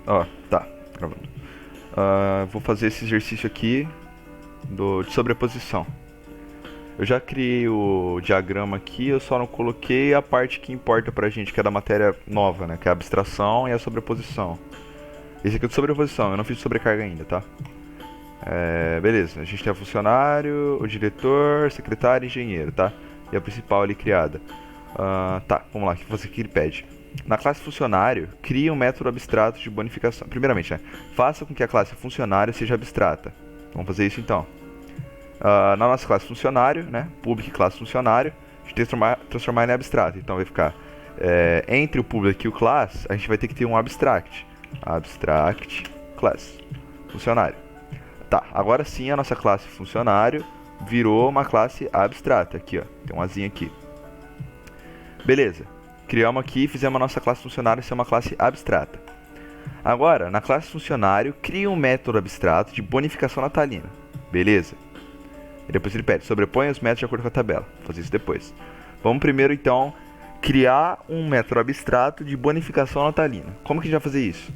Ó, tá, gravando. Vou fazer esse exercício aqui de sobreposição. Eu já criei o diagrama aqui, eu só não coloquei a parte que importa pra gente, que é da matéria nova, né? Que é a abstração e a sobreposição. Esse aqui é de sobreposição, eu não fiz de sobrecarga ainda, tá? Beleza, a gente tem o funcionário, o diretor, secretário e engenheiro, tá? E a principal ali criada. Tá, vamos lá, o que você que ele pede? Na classe funcionário, crie um método abstrato de bonificação. Primeiramente, né? Faça com que a classe funcionário seja abstrata. Vamos fazer isso então. Na nossa classe funcionário, né? Public classe funcionário, a gente tem que transformar em abstrato. Então vai ficar entre o public e o class, a gente vai ter que ter um abstract. Abstract class funcionário. Tá, agora sim a nossa classe funcionário virou uma classe abstrata. Aqui, ó, tem um azinho aqui. Beleza, criamos aqui e fizemos a nossa classe funcionário ser uma classe abstrata. Agora, na classe funcionário, cria um método abstrato de bonificação natalina. Beleza. E depois ele pede, sobrepõe os métodos de acordo com a tabela. Vou fazer isso depois. Vamos primeiro, então, criar um método abstrato de bonificação natalina. Como que a gente vai fazer isso?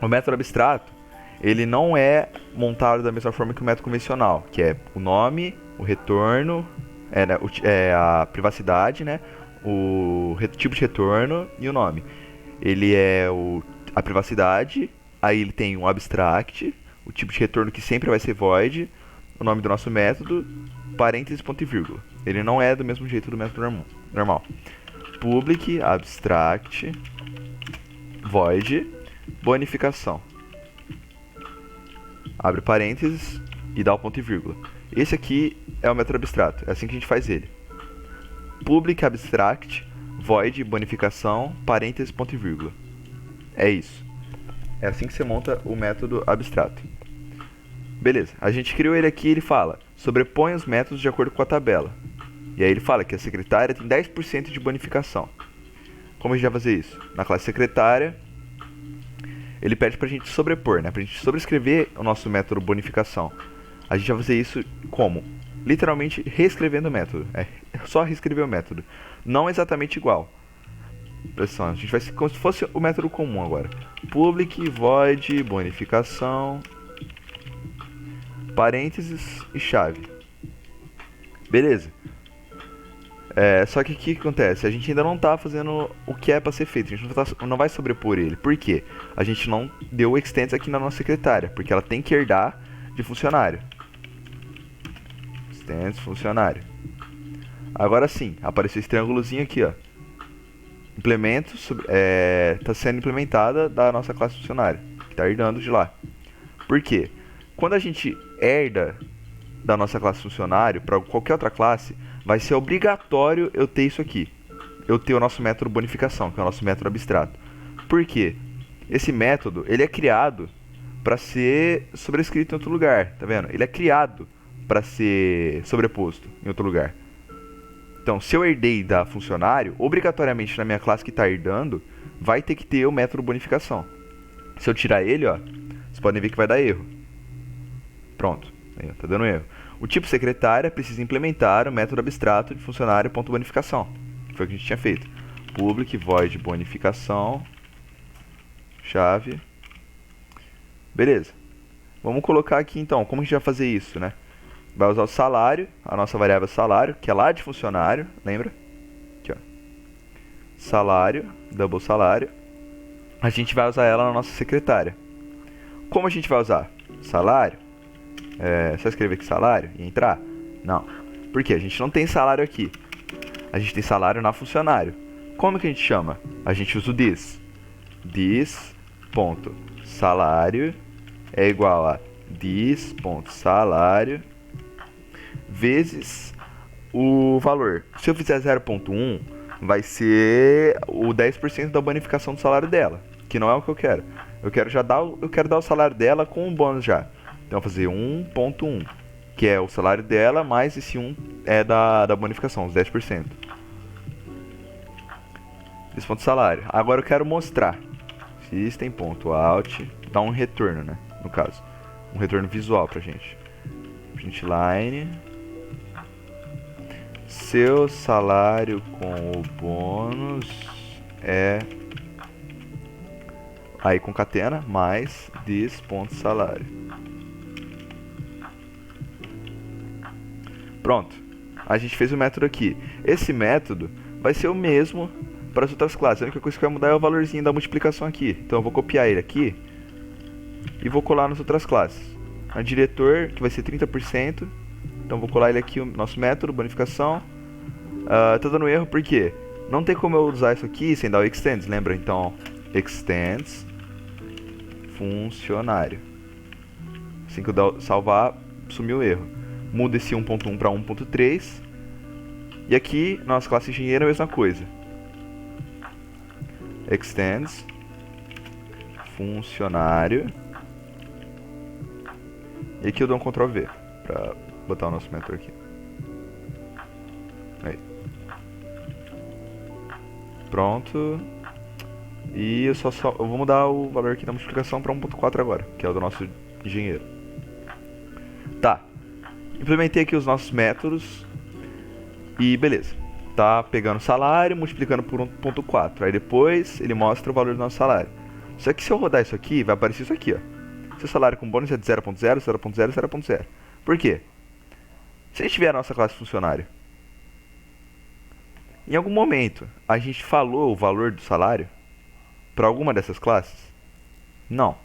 O método abstrato, ele não é montado da mesma forma que o método convencional, que é o nome, o retorno, a privacidade, né? O tipo de retorno e o nome. Ele é a privacidade, aí ele tem um abstract, o tipo de retorno que sempre vai ser void, o nome do nosso método, parênteses, ponto e vírgula. Ele não é do mesmo jeito do método normal. Public, abstract, void, bonificação. Abre parênteses e dá o ponto e vírgula. Esse aqui é o método abstrato, é assim que a gente faz ele. Public abstract, void, bonificação, parênteses, ponto e vírgula. É isso. É assim que você monta o método abstrato. Beleza, a gente criou ele aqui e ele fala, sobrepõe os métodos de acordo com a tabela. E aí ele fala que a secretária tem 10% de bonificação. Como a gente vai fazer isso? Na classe secretária, ele pede pra gente sobrepor, né? Pra gente sobrescrever o nosso método bonificação. A gente vai fazer isso como? Literalmente reescrevendo o método. É só reescrever o método. Não exatamente igual. Pressão, a gente vai como se fosse o método comum agora. Public, void, bonificação, parênteses e chave. Beleza. Só que o que acontece? A gente ainda não está fazendo o que é para ser feito. A gente não vai sobrepor ele. Por quê? A gente não deu o extends aqui na nossa secretária. Porque ela tem que herdar de funcionário. Extends funcionário. Agora sim, apareceu esse triângulozinho aqui, ó. Implemento está sendo implementada da nossa classe funcionário. Que está herdando de lá. Por quê? Quando a gente herda da nossa classe funcionário para qualquer outra classe, vai ser obrigatório eu ter isso aqui. Eu ter o nosso método bonificação, que é o nosso método abstrato. Por quê? Esse método, ele é criado para ser sobrescrito em outro lugar, tá vendo? Ele é criado para ser sobreposto em outro lugar. Então, se eu herdei da funcionário, obrigatoriamente na minha classe que está herdando, vai ter que ter o método bonificação. Se eu tirar ele, ó, vocês podem ver que vai dar erro. Pronto, aí, ó, tá dando erro. O tipo secretária precisa implementar o método abstrato de funcionário.bonificação, que foi o que a gente tinha feito. Public void bonificação, chave. Beleza. Vamos colocar aqui então, como a gente vai fazer isso, né? Vai usar o salário, a nossa variável salário, que é lá de funcionário, lembra? Aqui, ó. Salário, double salário. A gente vai usar ela na nossa secretária. Como a gente vai usar? Salário. Só escrever aqui salário e entrar? Não. Por quê? A gente não tem salário aqui. A gente tem salário na funcionário. Como que a gente chama? A gente usa o this. This ponto salário é igual a this ponto salário vezes o valor. Se eu fizer 0.1, vai ser o 10% da bonificação do salário dela, que não é o que eu quero. Eu quero dar o salário dela com um bônus já. Então eu vou fazer 1.1, que é o salário dela, mais esse 1 é da bonificação, os 10%. Esse ponto salário. Agora eu quero mostrar. System.out, dá um retorno, né? No caso. Um retorno visual pra gente. Printline. Seu salário com o bônus é Aí concatena mais this.salário. Pronto. A gente fez o método aqui. Esse método vai ser o mesmo para as outras classes. A única coisa que vai mudar é o valorzinho da multiplicação aqui. Então eu vou copiar ele aqui e vou colar nas outras classes. A diretor, que vai ser 30%. Então vou colar ele aqui, o nosso método, bonificação. Tá dando erro porque não tem como eu usar isso aqui sem dar o extends, lembra? Então, extends funcionário. Assim que eu salvar, sumiu o erro. Muda esse 1.1 para 1.3. E aqui, nossa classe engenheiro é a mesma coisa. Extends funcionário. E aqui eu dou um Ctrl V para botar o nosso método aqui. Aí. Pronto. E eu eu vou mudar o valor aqui da multiplicação para 1.4 agora, que é o do nosso engenheiro. Tá. Implementei aqui os nossos métodos. E beleza. Tá pegando salário, multiplicando por 1.4. Aí depois ele mostra o valor do nosso salário. Só que se eu rodar isso aqui, vai aparecer isso aqui, ó. Seu salário com bônus é de 0.0, 0.0, 0.0. Por quê? Se a gente tiver a nossa classe funcionário, em algum momento a gente falou o valor do salário para alguma dessas classes? Não.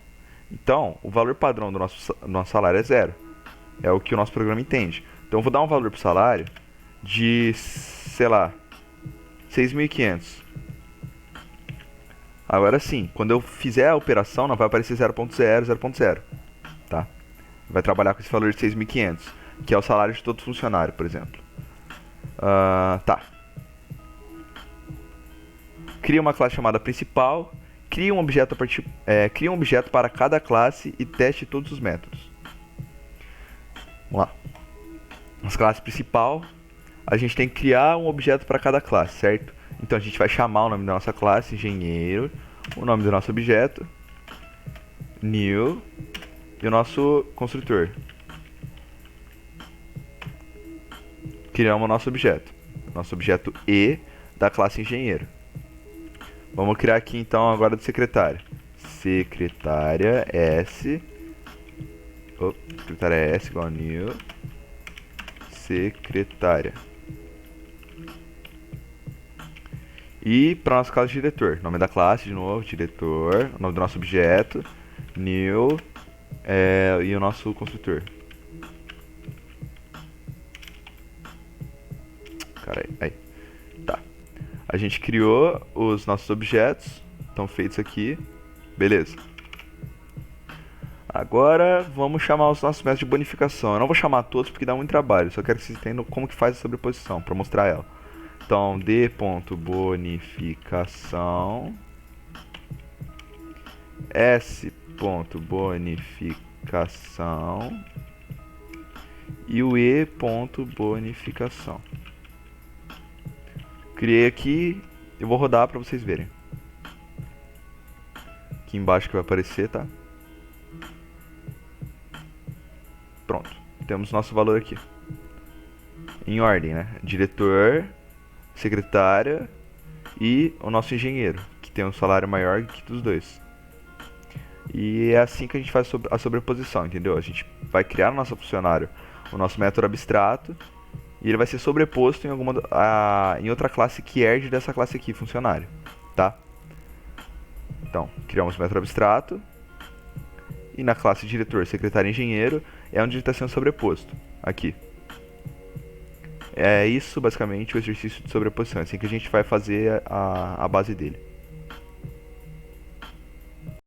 Então, o valor padrão do nosso salário é 0. É o que o nosso programa entende. Então, eu vou dar um valor para o salário de, sei lá, 6.500. Agora sim, quando eu fizer a operação, não vai aparecer 0.0, 0.0. Tá? Vai trabalhar com esse valor de 6.500, que é o salário de todo funcionário, por exemplo. Tá. Cria uma classe chamada principal. Cria um objeto para cada classe e teste todos os métodos. Vamos lá. Nossa classe principal, a gente tem que criar um objeto para cada classe, certo? Então a gente vai chamar o nome da nossa classe, engenheiro, o nome do nosso objeto, new, e o nosso construtor. Criamos o nosso objeto E da classe engenheiro. Vamos criar aqui então agora do secretário. Secretária S igual a new secretária. E para nossa classe diretor, nome da classe de novo, diretor, nome do nosso objeto, new e o nosso construtor. Caralho, aí. Tá. A gente criou os nossos objetos, estão feitos aqui, beleza. Agora vamos chamar os nossos métodos de bonificação. Eu não vou chamar todos porque dá muito trabalho, só quero que vocês entendam como que faz a sobreposição, para mostrar ela. Então, d.bonificação, s.bonificação e o e.bonificação. Criei aqui, eu vou rodar para vocês verem. Aqui embaixo que vai aparecer, tá? Pronto, temos nosso valor aqui. Em ordem, né? Diretor, secretária e o nosso engenheiro, que tem um salário maior que dos dois. E é assim que a gente faz a sobreposição, entendeu? A gente vai criar no nosso funcionário o nosso método abstrato e ele vai ser sobreposto em outra classe que herde dessa classe aqui, funcionário, tá? Então, criamos o método abstrato e na classe diretor, secretário e engenheiro é onde ele está sendo sobreposto, aqui. É isso basicamente o exercício de sobreposição, é assim que a gente vai fazer a base dele.